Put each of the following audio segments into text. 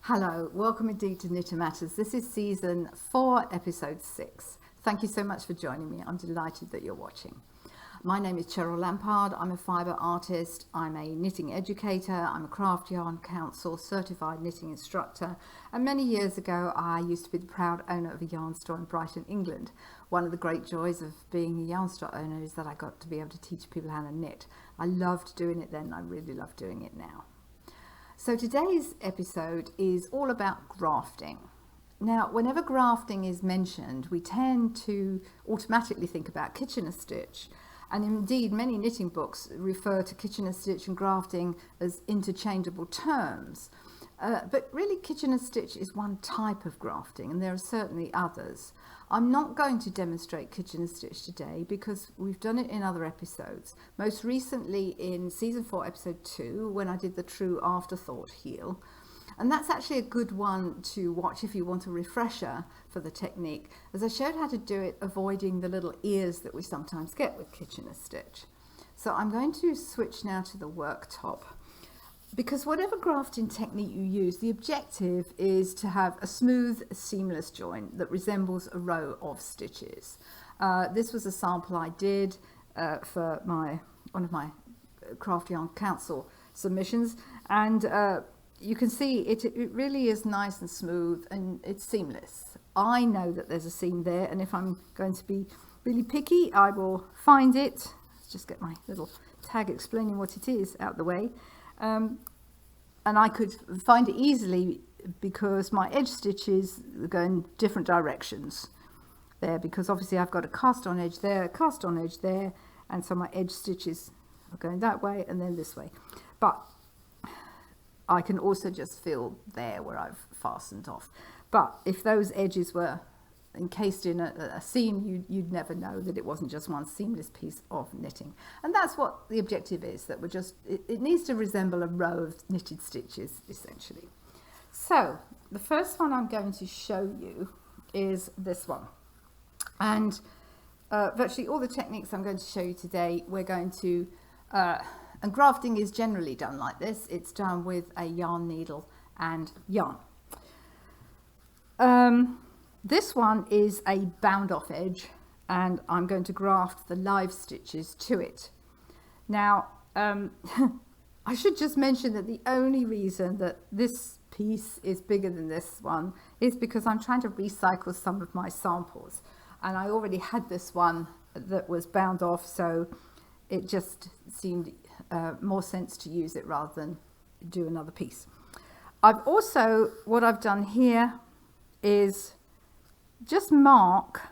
Hello, welcome indeed to Knit Matters. This is season 4, episode 6. Thank you so much for joining me. I'm delighted that you're watching. My name is Cheryl Lampard. I'm a fibre artist. I'm a knitting educator. I'm a craft yarn council certified knitting instructor. And many years ago, I used to be the proud owner of a yarn store in Brighton, England. One of the great joys of being a yarn store owner is that I got to be able to teach people how to knit. I loved doing it then. I really love doing it now. So today's episode is all about grafting. Now, whenever grafting is mentioned, we tend to automatically think about Kitchener stitch. And indeed, many knitting books refer to Kitchener stitch and grafting as interchangeable terms. But really, Kitchener stitch is one type of grafting, and there are certainly others. I'm not going to demonstrate Kitchener stitch today because we've done it in other episodes. Most recently in season 4, episode 2, when I did the true afterthought heel. And that's actually a good one to watch if you want a refresher for the technique, as I showed how to do it avoiding the little ears that we sometimes get with Kitchener stitch. So I'm going to switch now to the worktop. Because whatever grafting technique you use, the objective is to have a smooth, seamless joint that resembles a row of stitches. This was a sample I did for one of my Craft Yarn Council submissions, and you can see it really is nice and smooth and it's seamless. I know that there's a seam there, and if I'm going to be really picky, I will find it. Let's just get my little tag explaining what it is out the way. And I could find it easily because my edge stitches go in different directions there, because obviously I've got a cast on edge there, a cast on edge there, and so my edge stitches are going that way and then this way. But I can also just feel there where I've fastened off. But if those edges were encased in a seam, you'd never know that it wasn't just one seamless piece of knitting. And that's what the objective is, that we're just, it needs to resemble a row of knitted stitches essentially. So the first one I'm going to show you is this one. And virtually all the techniques I'm going to show you today, we're going to, and grafting is generally done like this. It's done with a yarn needle and yarn. This one is a bound off edge, and I'm going to graft the live stitches to it. Now, I should just mention that the only reason that this piece is bigger than this one is because I'm trying to recycle some of my samples, and I already had this one that was bound off, so it just seemed more sense to use it rather than do another piece. What I've done here is just mark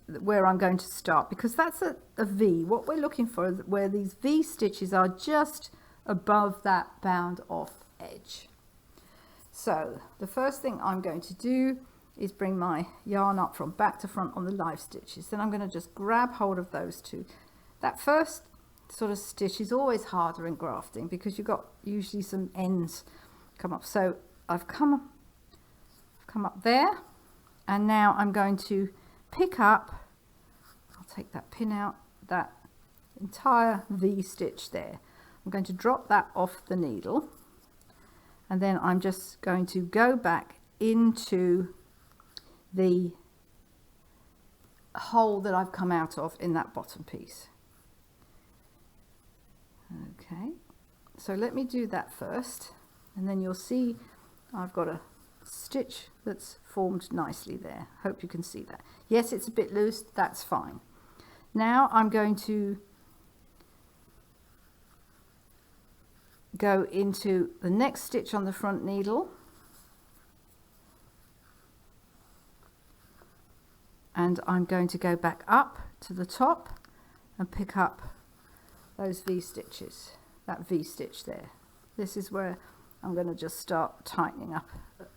where I'm going to start, because that's a V. What we're looking for is where these V stitches are just above that bound off edge. So the first thing I'm going to do is bring my yarn up from back to front on the live stitches. Then I'm going to just grab hold of those two. That first sort of stitch is always harder in grafting because you've got usually some ends come up. So I've come up there, and now I'm going to pick up, I'll take that pin out, that entire V stitch there. I'm going to drop that off the needle, and then I'm just going to go back into the hole that I've come out of in that bottom piece. Okay, so let me do that first, and then you'll see I've got a stitch that's formed nicely there. Hope you can see that. Yes, it's a bit loose, that's fine. Now I'm going to go into the next stitch on the front needle, and I'm going to go back up to the top and pick up those V stitches, that V stitch there. This is where I'm going to just start tightening up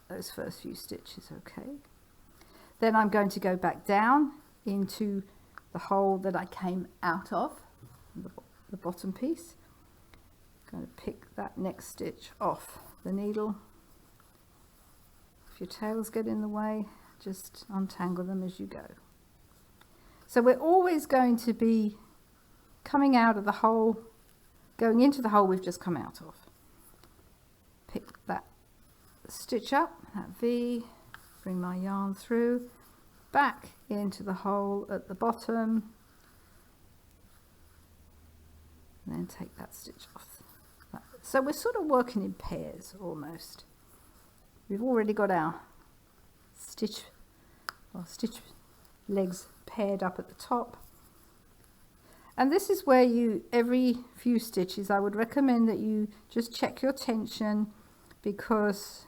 those first few stitches. Okay, then I'm going to go back down into the hole that I came out of, the bottom piece. I'm going to pick that next stitch off the needle. If your tails get in the way, just untangle them as you go. So we're always going to be coming out of the hole, going into the hole we've just come out of. Pick that stitch up that V, bring my yarn through, back into the hole at the bottom, and then take that stitch off. So we're sort of working in pairs almost. We've already got our stitch legs paired up at the top. And this is where you, every few stitches, I would recommend that you just check your tension, because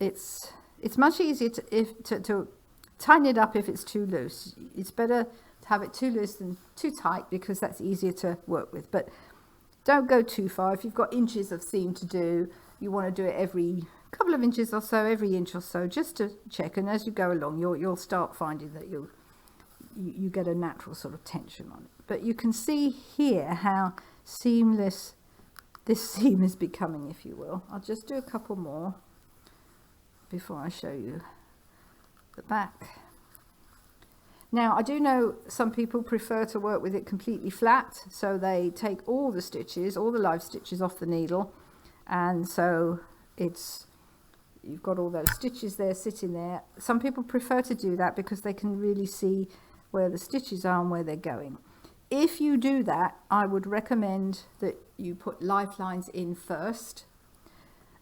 it's much easier to tighten it up if it's too loose. It's better to have it too loose than too tight, because that's easier to work with. But don't go too far. If you've got inches of seam to do, you want to do it every couple of inches or so, every inch or so, just to check. And as you go along, you'll start finding that you get a natural sort of tension on it. But you can see here how seamless this seam is becoming, if you will. I'll just do a couple more before I show you the back. Now, I do know some people prefer to work with it completely flat, so they take all the stitches, all the live stitches off the needle, and so you've got all those stitches there sitting there. Some people prefer to do that because they can really see where the stitches are and where they're going. If you do that, I would recommend that you put lifelines in first,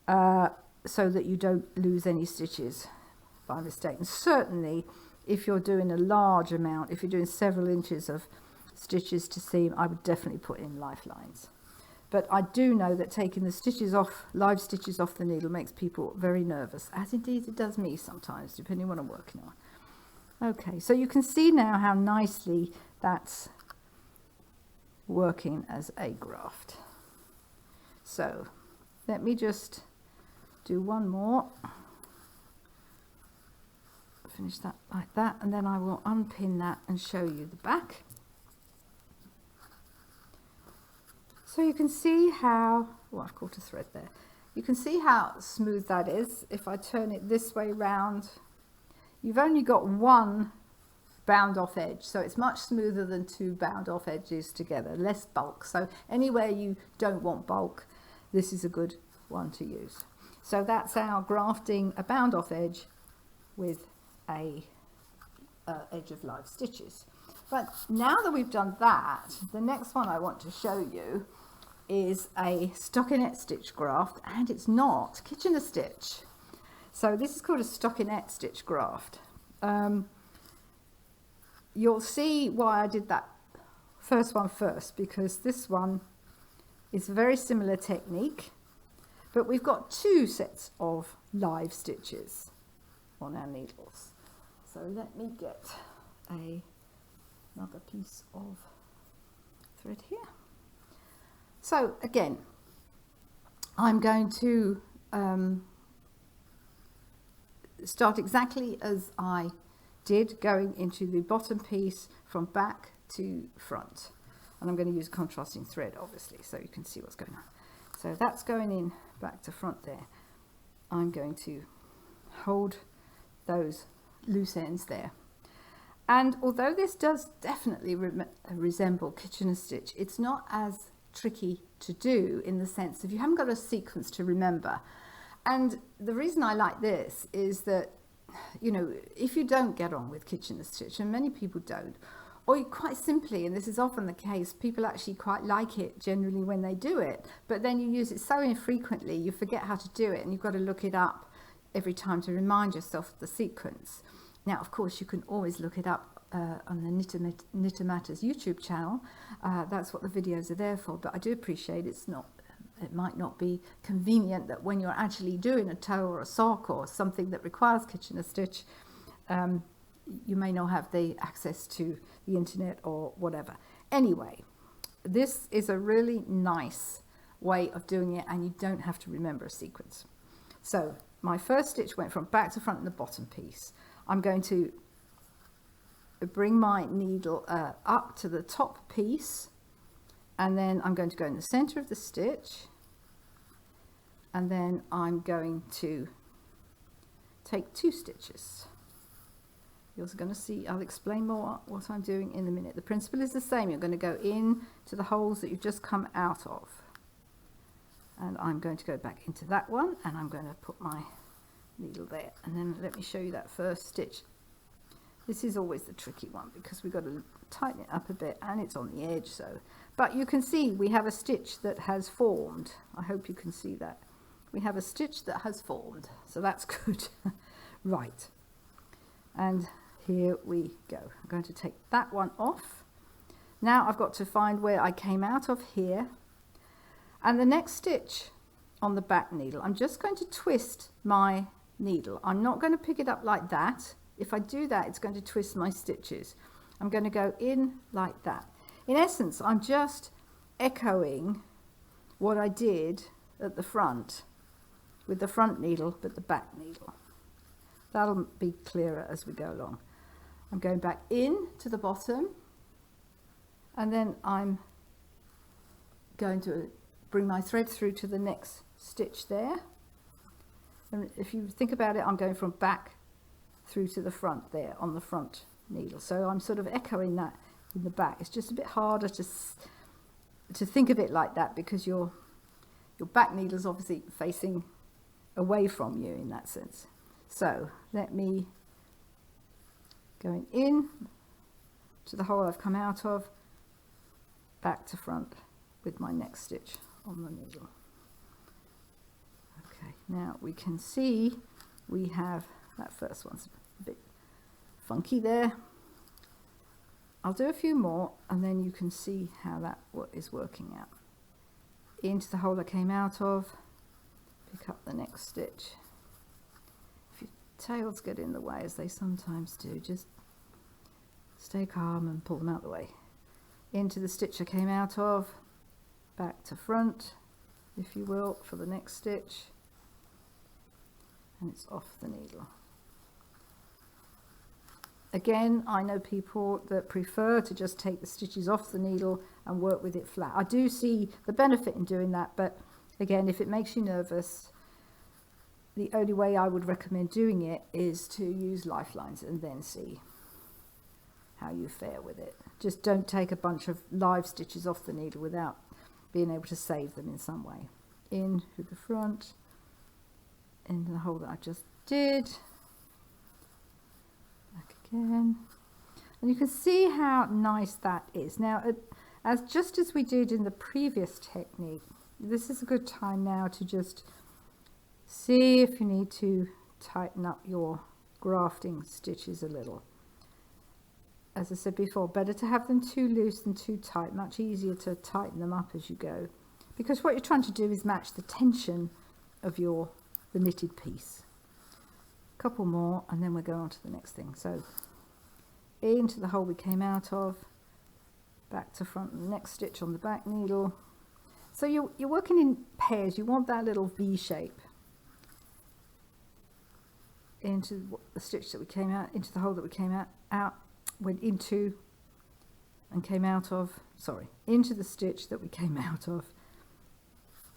so that you don't lose any stitches by mistake. And certainly if you're doing a large amount, if you're doing several inches of stitches to seam, I would definitely put in lifelines. But I do know that taking the stitches off, live stitches off the needle, makes people very nervous, as indeed it does me sometimes, depending on what I'm working on. Okay, so you can see now how nicely that's working as a graft. So let me just do one more. Finish that like that, and then I will unpin that and show you the back. So you can see how, oh, I've caught a thread there. You can see how smooth that is. If I turn it this way round, you've only got one bound off edge, so it's much smoother than two bound off edges together, less bulk. So anywhere you don't want bulk, this is a good one to use. So that's our grafting a bound off edge with a edge of live stitches. But now that we've done that, the next one I want to show you is a stockinette stitch graft, and it's not Kitchener stitch. So this is called a stockinette stitch graft. You'll see why I did that first one first, because this one is a very similar technique, but we've got two sets of live stitches on our needles. So let me get another piece of thread here. So again, I'm going to start exactly as I did, going into the bottom piece from back to front. And I'm going to use contrasting thread, obviously, so you can see what's going on. So that's going in back to front there. I'm going to hold those loose ends there. And although this does definitely resemble Kitchener stitch, it's not as tricky to do, in the sense of you haven't got a sequence to remember. And the reason I like this is that, you know, if you don't get on with Kitchener stitch, and many people don't, or quite simply, and this is often the case, people actually quite like it generally when they do it, but then you use it so infrequently you forget how to do it, and you've got to look it up every time to remind yourself of the sequence. Now, of course, you can always look it up on the Knit Matters YouTube channel. That's what the videos are there for, but I do appreciate it might not be convenient that when you're actually doing a toe or a sock or something that requires Kitchener stitch, you may not have the access to the internet or whatever. Anyway, this is a really nice way of doing it, and you don't have to remember a sequence. So my first stitch went from back to front in the bottom piece. I'm going to bring my needle up to the top piece, and then I'm going to go in the center of the stitch, and then I'm going to take two stitches. You're also going to see, I'll explain more what I'm doing in a minute. The principle is the same. You're going to go in to the holes that you've just come out of. And I'm going to go back into that one, and I'm going to put my needle there, and then let me show you that first stitch. This is always the tricky one because we've got to tighten it up a bit, and it's on the edge. So, but you can see we have a stitch that has formed. I hope you can see that. We have a stitch that has formed, so that's good. Right, and here we go. I'm going to take that one off. Now I've got to find where I came out of here, and the next stitch on the back needle, I'm just going to twist my needle. I'm not going to pick it up like that. If I do that, it's going to twist my stitches. I'm going to go in like that. In essence, I'm just echoing what I did at the front with the front needle, but the back needle. That'll be clearer as we go along. I'm going back in to the bottom, and then I'm going to bring my thread through to the next stitch there. And if you think about it, I'm going from back through to the front there on the front needle. So I'm sort of echoing that in the back. It's just a bit harder to think of it like that because your back needle is obviously facing away from you in that sense. So let me going in to the hole I've come out of, back to front with my next stitch on the needle. Okay, now we can see we have that first one's a bit funky there. I'll do a few more and then you can see how that is working out. Into the hole I came out of, pick up the next stitch. If your tails get in the way, as they sometimes do, just stay calm and pull them out of the way. Into the stitch I came out of, back to front, if you will, for the next stitch, and it's off the needle. Again, I know people that prefer to just take the stitches off the needle and work with it flat. I do see the benefit in doing that, but again, if it makes you nervous, the only way I would recommend doing it is to use lifelines and then see how you fare with it. Just don't take a bunch of live stitches off the needle without being able to save them in some way. In through the front, in the hole that I just did, back again, and you can see how nice that is. Now, just as we did in the previous technique, this is a good time now to just see if you need to tighten up your grafting stitches a little. As I said before, better to have them too loose than too tight, much easier to tighten them up as you go, because what you're trying to do is match the tension of the knitted piece. A couple more and then we'll go on to the next thing. So into the hole we came out of, back to front, and the next stitch on the back needle. So you're working in pairs, you want that little V shape. Into the stitch that we came out, into the hole that we came out, went into and came out of, sorry, into the stitch that we came out of.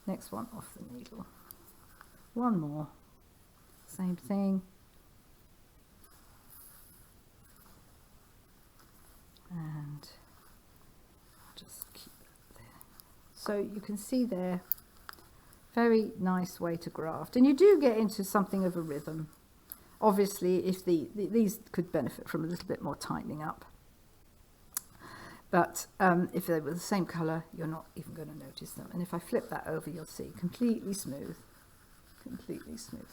Next one off the needle. One more, same thing. And just keep it there. So you can see there, very nice way to graft. And you do get into something of a rhythm. Obviously, if these could benefit from a little bit more tightening up. But if they were the same colour, you're not even going to notice them. And if I flip that over, you'll see completely smooth. Completely smooth.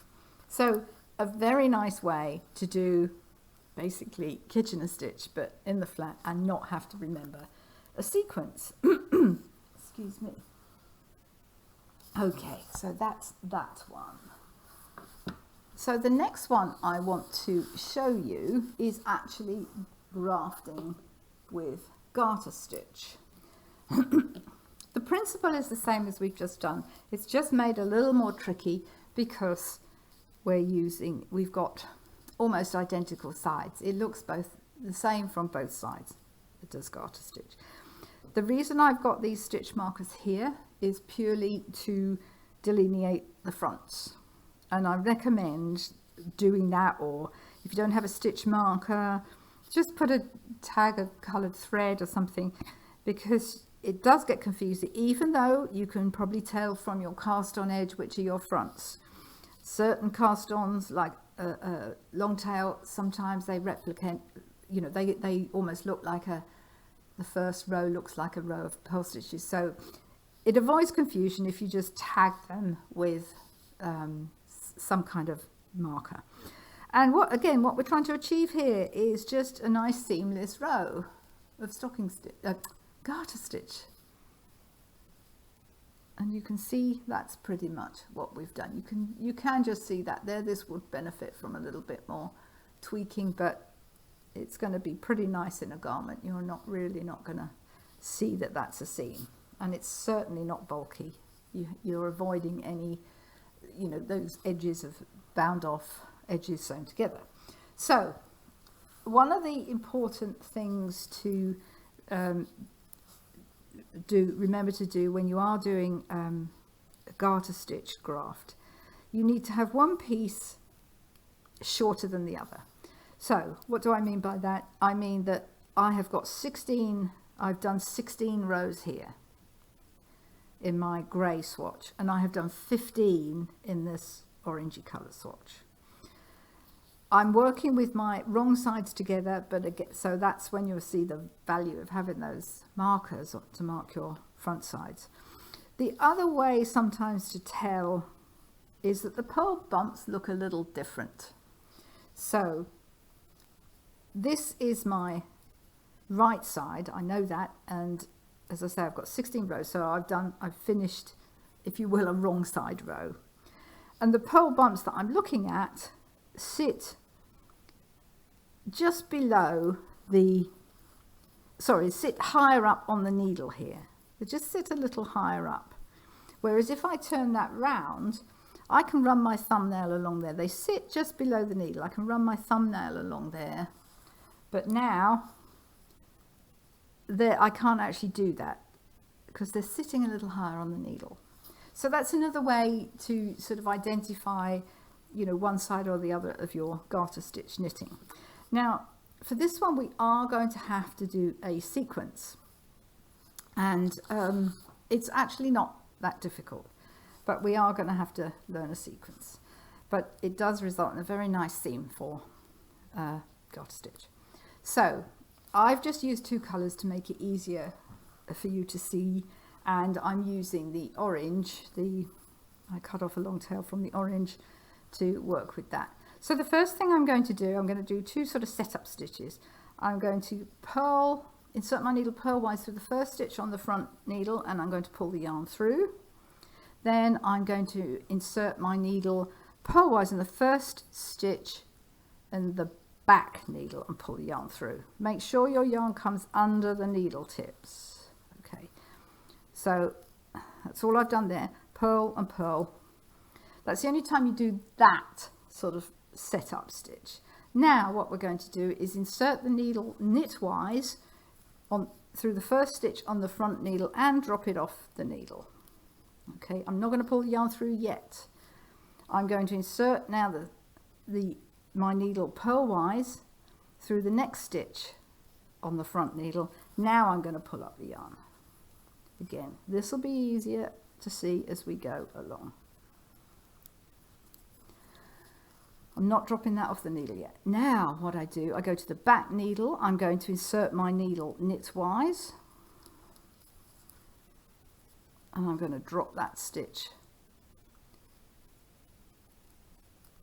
So a very nice way to do basically Kitchener stitch, but in the flat, and not have to remember a sequence. Excuse me. Okay, so that's that one. So the next one I want to show you is actually grafting with garter stitch. The principle is the same as we've just done. It's just made a little more tricky because we've got almost identical sides. It looks both the same from both sides. It does garter stitch. The reason I've got these stitch markers here is purely to delineate the fronts. And I recommend doing that, or if you don't have a stitch marker, just put a tag of coloured thread or something, because it does get confusing, even though you can probably tell from your cast on edge which are your fronts. Certain cast ons, like long tail, sometimes they replicate, you know, they almost look like the first row looks like a row of purl stitches. So it avoids confusion if you just tag them with some kind of marker. And what we're trying to achieve here is just a nice seamless row of garter stitch. And you can see that's pretty much what we've done. You can just see that there. This would benefit from a little bit more tweaking, but it's going to be pretty nice in a garment. You're not going to see that that's a seam, and it's certainly not bulky. You're avoiding any, you know, those edges of bound off edges sewn together. So one of the important things to remember to do when you are doing a garter stitch graft, you need to have one piece shorter than the other. So what do I mean by that? I mean that I've done 16 rows here in my grey swatch, and I have done 15 in this orangey colour swatch. I'm working with my wrong sides together, but again, so that's when you'll see the value of having those markers to mark your front sides. The other way sometimes to tell is that the purl bumps look a little different. So this is my right side, I know that, and as I say, I've got 16 rows, so I've finished, if you will, a wrong side row. And the purl bumps that I'm looking at sit just below sit higher up on the needle here. They just sit a little higher up. Whereas if I turn that round, I can run my thumbnail along there. They sit just below the needle. I can run my thumbnail along there. But now, I can't actually do that because they're sitting a little higher on the needle. So that's another way to sort of identify, you know, one side or the other of your garter stitch knitting. Now, for this one, we are going to have to do a sequence, and it's actually not that difficult, but we are going to have to learn a sequence. But it does result in a very nice seam for garter stitch. So I've just used two colours to make it easier for you to see, and I'm using the orange, I cut off a long tail from the orange to work with that. So the first thing I'm going to do two sort of setup stitches. I'm going to insert my needle purlwise through the first stitch on the front needle, and I'm going to pull the yarn through. Then I'm going to insert my needle purlwise in the first stitch and the back needle and pull the yarn through. Make sure your yarn comes under the needle tips. Okay, so that's all I've done there, purl and purl. That's the only time you do that sort of setup stitch. Now what we're going to do is insert the needle knitwise through the first stitch on the front needle and drop it off the needle. Okay, I'm not going to pull the yarn through yet. I'm going to insert now my needle purlwise through the next stitch on the front needle. Now I'm going to pull up the yarn. Again, this will be easier to see as we go along. I'm not dropping that off the needle yet. Now what I do, I go to the back needle. I'm going to insert my needle knitwise, and I'm going to drop that stitch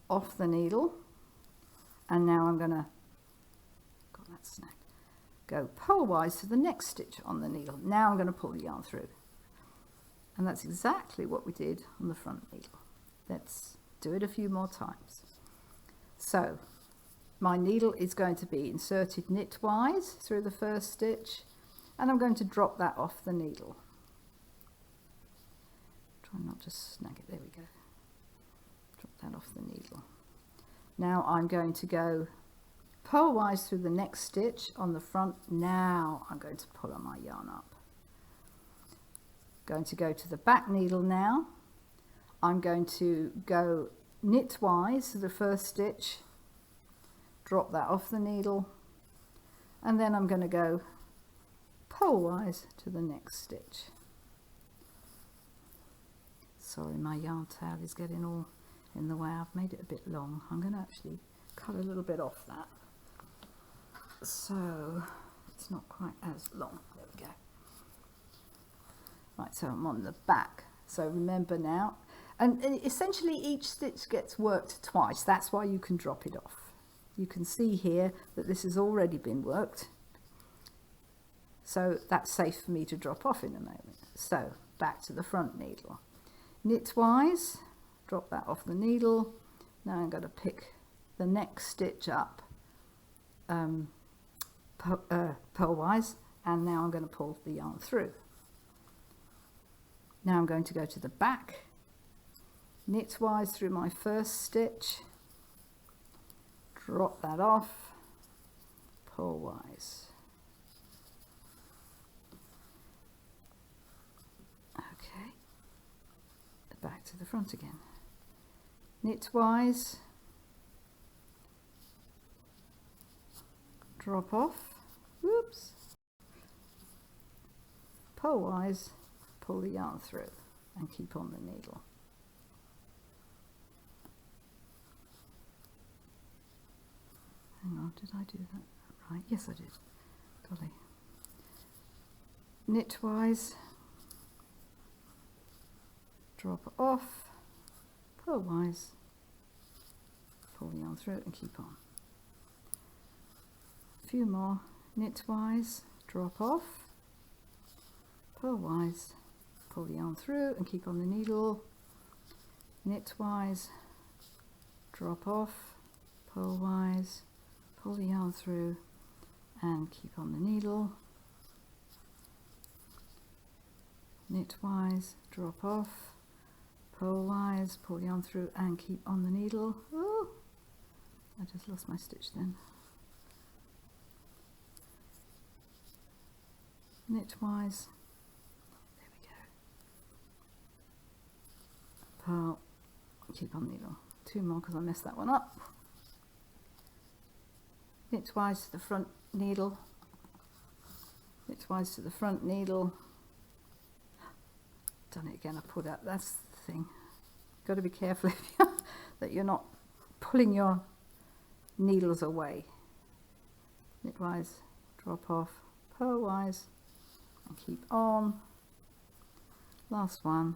off the needle, and now I'm going to go purlwise to the next stitch on the needle. Now I'm going to pull the yarn through, and that's exactly what we did on the front needle. Let's do it a few more times. So my needle is going to be inserted knitwise through the first stitch, and I'm going to drop that off the needle. Try not to snag it, there we go. Drop that off the needle. Now I'm going to go purlwise through the next stitch on the front. Now I'm going to pull on my yarn up. Going to go to the back needle now. I'm going to go knitwise to the first stitch, drop that off the needle, and then I'm going to go purlwise to the next stitch. Sorry, my yarn tail is getting all in the way. I've made it a bit long. I'm going to actually cut a little bit off that, so it's not quite as long. There we go. Right, so I'm on the back. So remember now, and essentially each stitch gets worked twice. That's why you can drop it off. You can see here that this has already been worked, so that's safe for me to drop off in a moment. So back to the front needle. Knitwise, drop that off the needle. Now I'm going to pick the next stitch up purlwise, and now I'm going to pull the yarn through. Now I'm going to go to the back, knitwise through my first stitch, drop that off, purlwise. Okay, back to the front again. Knitwise, drop off, whoops, purlwise, pull the yarn through and keep on the needle. Hang on, did I do that right? Yes, I did. Golly. Knitwise, drop off, purlwise, pull the yarn through and keep on. A few more. Knitwise, drop off, purlwise, pull the yarn through and keep on the needle. Knitwise, drop off, purlwise, pull the yarn through and keep on the needle. Knitwise, drop off, purlwise, pull the yarn through and keep on the needle. Oh, I just lost my stitch then. Knitwise, there we go. Purl, keep on the needle. Two more because I messed that one up. Knitwise to the front needle, knitwise to the front needle. Done it again, I pulled out, that's the thing. Got to be careful that you're not pulling your needles away. Knitwise, drop off, purlwise, and keep on. Last one.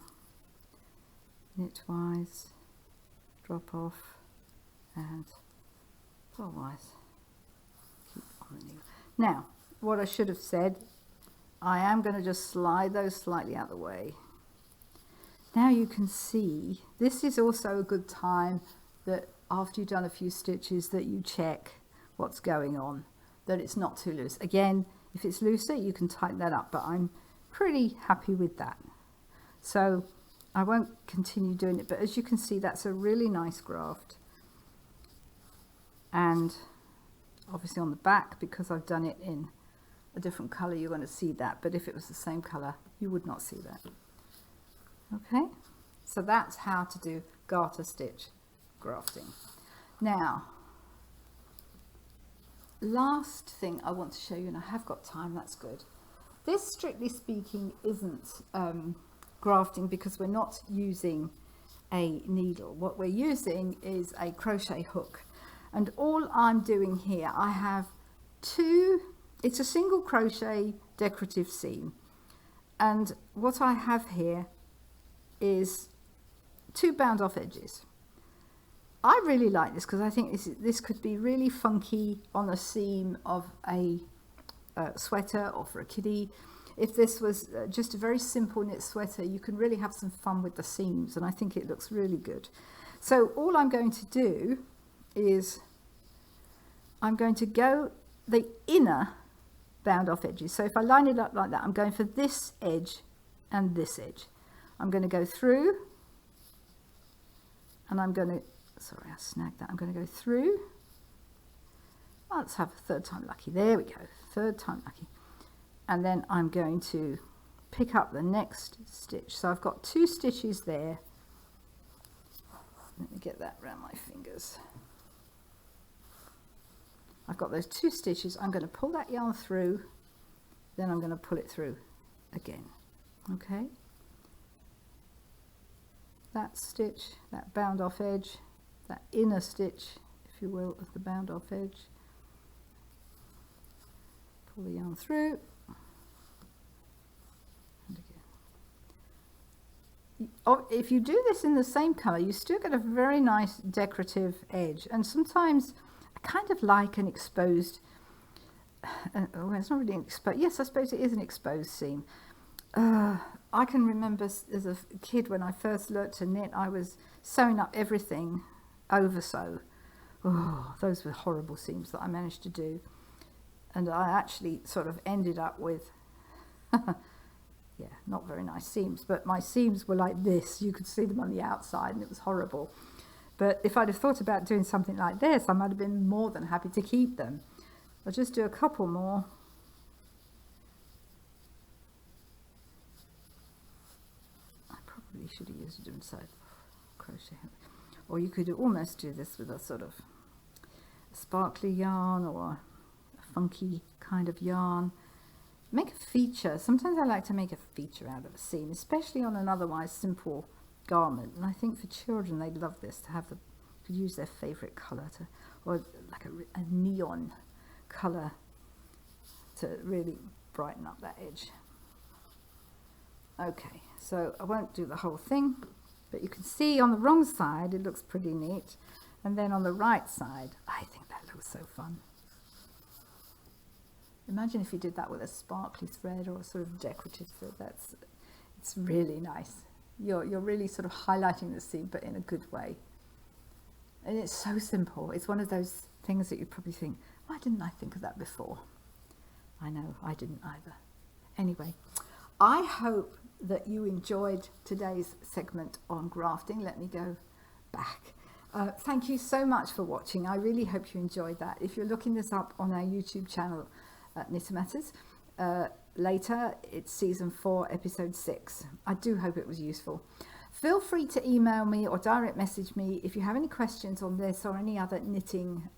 Knitwise, drop off, and purlwise. Keep on the needle. Now, what I should have said, I am going to just slide those slightly out of the way. Now you can see, this is also a good time that after you've done a few stitches that you check what's going on, that it's not too loose. Again, if it's looser, you can tighten that up, but I'm pretty happy with that. So I won't continue doing it, but as you can see, that's a really nice graft. And obviously on the back, because I've done it in a different color, you're going to see that, but if it was the same color, you would not see that. Okay, so that's how to do garter stitch grafting. Now, last thing I want to show you, and I have got time, that's good. This, strictly speaking, isn't grafting because we're not using a needle. What we're using is a crochet hook. And all I'm doing here, I have it's a single crochet decorative seam. And what I have here is 2 bound off edges. I really like this because I think this could be really funky on a seam of a sweater or for a kiddie. If this was just a very simple knit sweater, you can really have some fun with the seams, and I think it looks really good. So all I'm going to do is I'm going to go the inner bound off edges. So if I line it up like that, I'm going for this edge and this edge. I'm going to go through, and I'm going to, sorry, I snagged that. I'm going to go through. Let's have a third time lucky. There we go, third time lucky. And then I'm going to pick up the next stitch. So I've got 2 stitches there. Let me get that around my fingers. I've got those 2 stitches. I'm going to pull that yarn through then I'm going to pull it through again. Okay, that stitch, that bound off edge, that inner stitch, if you will, of the bound off edge, pull the yarn through, and again. If you do this in the same color, you still get a very nice decorative edge, and sometimes I kind of like an exposed, well, it's not really an exposed, yes, I suppose it is an exposed seam. I can remember as a kid when I first learnt to knit, I was sewing up everything over sew. Oh, those were horrible seams that I managed to do. And I actually sort of ended up with, yeah, not very nice seams, but my seams were like this. You could see them on the outside and it was horrible. But if I'd have thought about doing something like this, I might have been more than happy to keep them. I'll just do a couple more. Should have used it inside crochet hook. Or you could almost do this with a sort of sparkly yarn or a funky kind of yarn. Make a feature. Sometimes I like to make a feature out of a seam, especially on an otherwise simple garment, and I think for children they'd love this, to have the, to use their favorite color to, or like a neon color to really brighten up that edge. Okay, so I won't do the whole thing, but you can see on the wrong side it looks pretty neat, and then on the right side, I think that looks so fun. Imagine if you did that with a sparkly thread or a sort of decorative thread. It's really nice. You're really sort of highlighting the seam, but in a good way. And it's so simple. It's one of those things that you probably think, why didn't I think of that before? I know, I didn't either. Anyway, I hope that you enjoyed today's segment on grafting. Let me go back. Thank you so much for watching. I really hope you enjoyed that. If you're looking this up on our YouTube channel at Knit Matters, later it's season 4, episode 6. I do hope it was useful. Feel free to email me or direct message me if you have any questions on this or any other knitting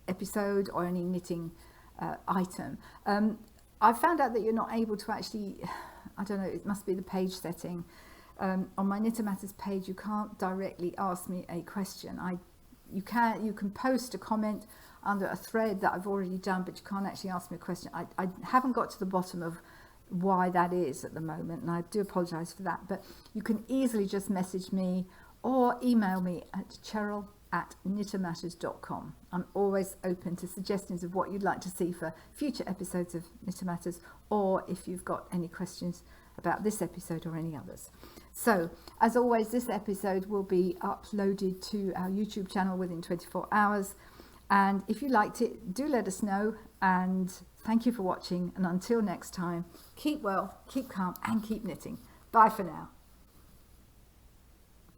episode or any knitting item. I found out that you're not able to actually, I don't know, it must be the page setting. On my Knit Matters page, you can't directly ask me a question. You can post a comment under a thread that I've already done, but you can't actually ask me a question. I haven't got to the bottom of why that is at the moment, and I do apologize for that, but you can easily just message me or email me at cheryl@knittermatters.com. I'm always open to suggestions of what you'd like to see for future episodes of Knit Matters, or if you've got any questions about this episode or any others. So, as always, this episode will be uploaded to our YouTube channel within 24 hours. And if you liked it, do let us know. And thank you for watching. And until next time, keep well, keep calm, and keep knitting. Bye for now.